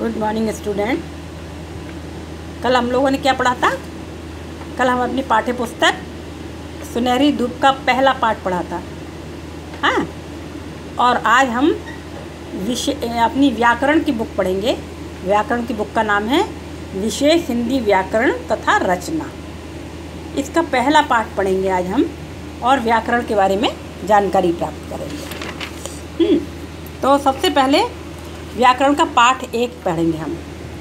Good morning student. कल हम लोगों ने क्या पढ़ा था? कल हम अपनी पाठ्य पुस्तक सुनहरी धूप का पहला पाठ पढ़ा था। हाँ, और आज हम अपनी व्याकरण की बुक पढ़ेंगे। व्याकरण की बुक का नाम है विशेष हिंदी व्याकरण तथा रचना। इसका पहला पाठ पढ़ेंगे आज हम और व्याकरण के बारे में जानकारी प्राप्त करेंगे। तो सबसे पहले व्याकरण का पाठ 1 पढ़ेंगे हम।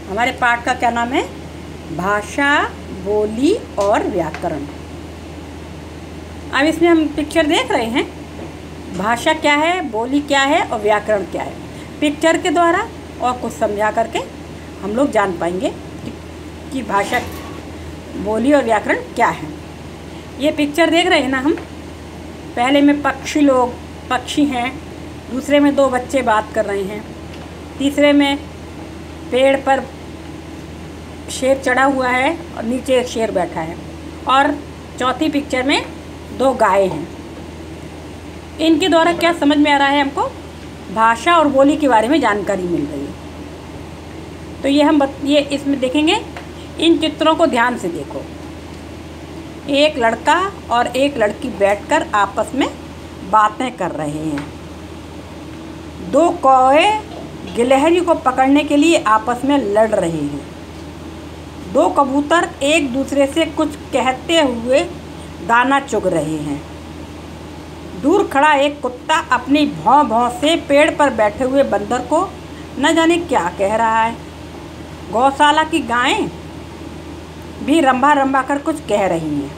हमारे पाठ का क्या नाम है? भाषा, बोली और व्याकरण। अब इसमें हम पिक्चर देख रहे हैं। भाषा क्या है, बोली क्या है और व्याकरण क्या है। पिक्चर के द्वारा और कुछ समझा करके हम लोग जान पाएंगे कि भाषा, बोली और व्याकरण क्या है। ये पिक्चर देख रहे हैं ना हम। पहले में पक्षी हैं, दूसरे में 2 बच्चे बात कर रहे हैं, तीसरे में पेड़ पर शेर चढ़ा हुआ है और नीचे एक शेर बैठा है, और चौथी पिक्चर में 2 गायें हैं। इनके द्वारा क्या समझ में आ रहा है? हमको भाषा और बोली के बारे में जानकारी मिल रही है। तो ये इसमें देखेंगे। इन चित्रों को ध्यान से देखो। एक लड़का और एक लड़की बैठकर आपस में बातें कर रहे हैं। 2 कौवे गिलहरी को पकड़ने के लिए आपस में लड़ रहे हैं। 2 कबूतर एक दूसरे से कुछ कहते हुए दाना चुग रहे हैं। दूर खड़ा एक कुत्ता अपनी भौं भौं से पेड़ पर बैठे हुए बंदर को न जाने क्या कह रहा है। गौशाला की गायें भी रंभा रंभा कर कुछ कह रही हैं।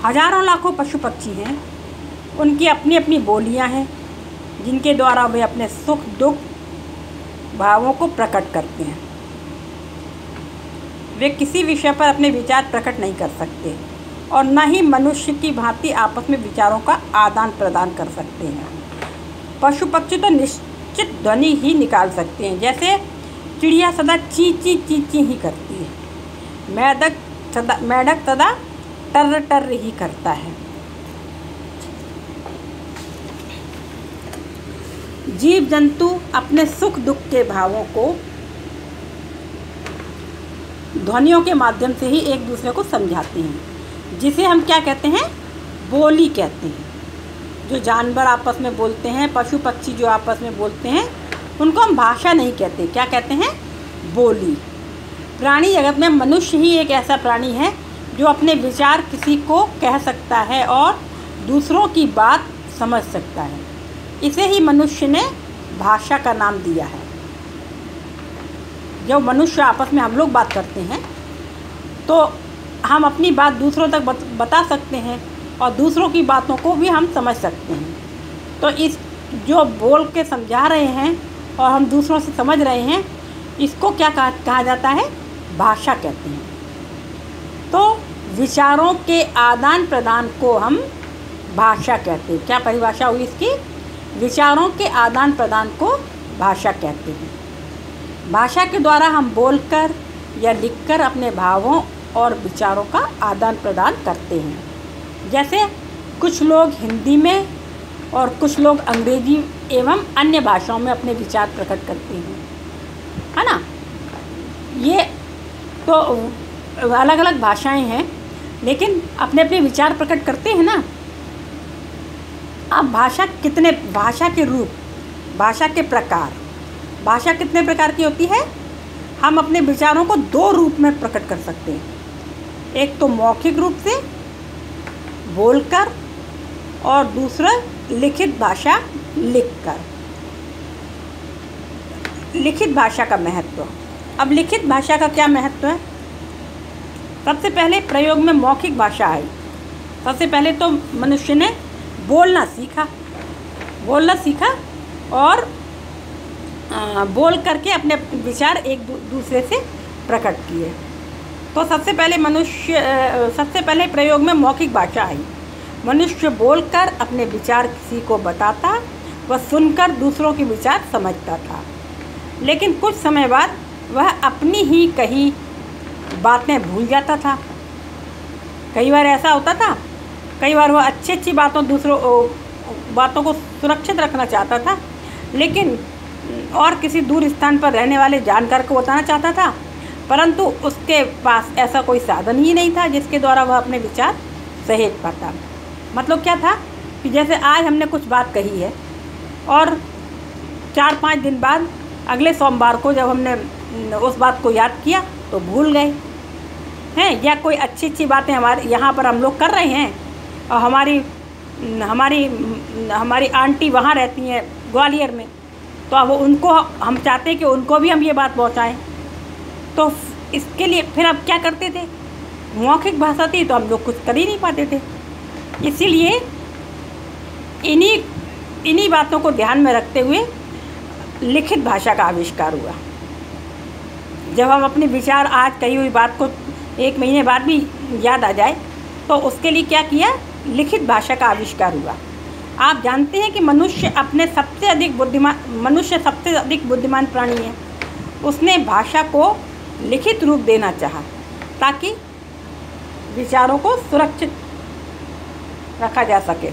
हजारों लाखों पशु पक्षी हैं। उनकी अपनी अपनी बोलियां हैं जिनके द्वारा वे अपने सुख दुख भावों को प्रकट करते हैं। वे किसी विषय पर अपने विचार प्रकट नहीं कर सकते और न ही मनुष्य की भांति आपस में विचारों का आदान प्रदान कर सकते हैं। पशु पक्षी तो निश्चित ध्वनि ही निकाल सकते हैं। जैसे चिड़िया सदा ची ची ची ची ही करती है, मेढक सदा टर टर ही करता है। जीव जंतु अपने सुख दुख के भावों को ध्वनियों के माध्यम से ही एक दूसरे को समझाते हैं, जिसे हम क्या कहते हैं? बोली कहते हैं। जो जानवर आपस में बोलते हैं, पशु पक्षी जो आपस में बोलते हैं, उनको हम भाषा नहीं कहते। क्या कहते हैं? बोली। प्राणी जगत में मनुष्य ही एक ऐसा प्राणी है जो अपने विचार किसी को कह सकता है और दूसरों की बात समझ सकता है। इसे ही मनुष्य ने भाषा का नाम दिया है। जब मनुष्य आपस में हम लोग बात करते हैं तो हम अपनी बात दूसरों तक बता सकते हैं और दूसरों की बातों को भी हम समझ सकते हैं। तो इस जो बोल के समझा रहे हैं और हम दूसरों से समझ रहे हैं, इसको क्या कहा जाता है? भाषा कहते हैं। तो विचारों के आदान प्रदान को हम भाषा कहते हैं। क्या परिभाषा हुई इसकी? विचारों के आदान प्रदान को भाषा कहते हैं। भाषा के द्वारा हम बोलकर या लिखकर अपने भावों और विचारों का आदान प्रदान करते हैं। जैसे कुछ लोग हिंदी में और कुछ लोग अंग्रेजी एवं अन्य भाषाओं में अपने विचार प्रकट करते हैं, है ना। ये तो अलग अलग भाषाएं हैं, लेकिन अपने अपने विचार प्रकट करते हैं ना। अब भाषा के रूप, भाषा के प्रकार। भाषा कितने प्रकार की होती है? हम अपने विचारों को 2 रूप में प्रकट कर सकते हैं। एक तो मौखिक रूप से बोलकर और दूसरा लिखित भाषा लिखकर। लिखित भाषा का महत्व। अब लिखित भाषा का क्या महत्व है? सबसे पहले प्रयोग में मौखिक भाषा आई। सबसे पहले तो मनुष्य ने बोलना सीखा और बोल करके अपने विचार एक दूसरे से प्रकट किए। तो सबसे पहले प्रयोग में मौखिक भाषा आई। मनुष्य बोलकर अपने विचार किसी को बताता व सुनकर दूसरों के विचार समझता था। लेकिन कुछ समय बाद वह अपनी ही कही बातें भूल जाता था। कई बार ऐसा होता था, कई बार वह अच्छी बातों को सुरक्षित रखना चाहता था, लेकिन और किसी दूर स्थान पर रहने वाले जानकार को बताना चाहता था, परंतु उसके पास ऐसा कोई साधन ही नहीं था जिसके द्वारा वह अपने विचार सहेज पाता। मतलब क्या था कि जैसे आज हमने कुछ बात कही है और 4-5 दिन बाद अगले सोमवार को जब हमने उस बात को याद किया तो भूल गए हैं, या कोई अच्छी बातें हमारे यहाँ पर हम लोग कर रहे हैं और हमारी आंटी वहाँ रहती हैं ग्वालियर में, तो अब उनको हम चाहते हैं कि उनको भी हम ये बात पहुँचाएँ। तो इसके लिए फिर अब क्या करते थे, मौखिक भाषा थी तो हम लोग कुछ कर ही नहीं पाते थे। इसीलिए इन्हीं बातों को ध्यान में रखते हुए लिखित भाषा का आविष्कार हुआ। जब हम अपने विचार आज कही हुई बात को 1 महीने बाद भी याद आ जाए तो उसके लिए क्या किया, लिखित भाषा का आविष्कार हुआ। आप जानते हैं कि मनुष्य सबसे अधिक बुद्धिमान प्राणी है। उसने भाषा को लिखित रूप देना चाहा ताकि विचारों को सुरक्षित रखा जा सके।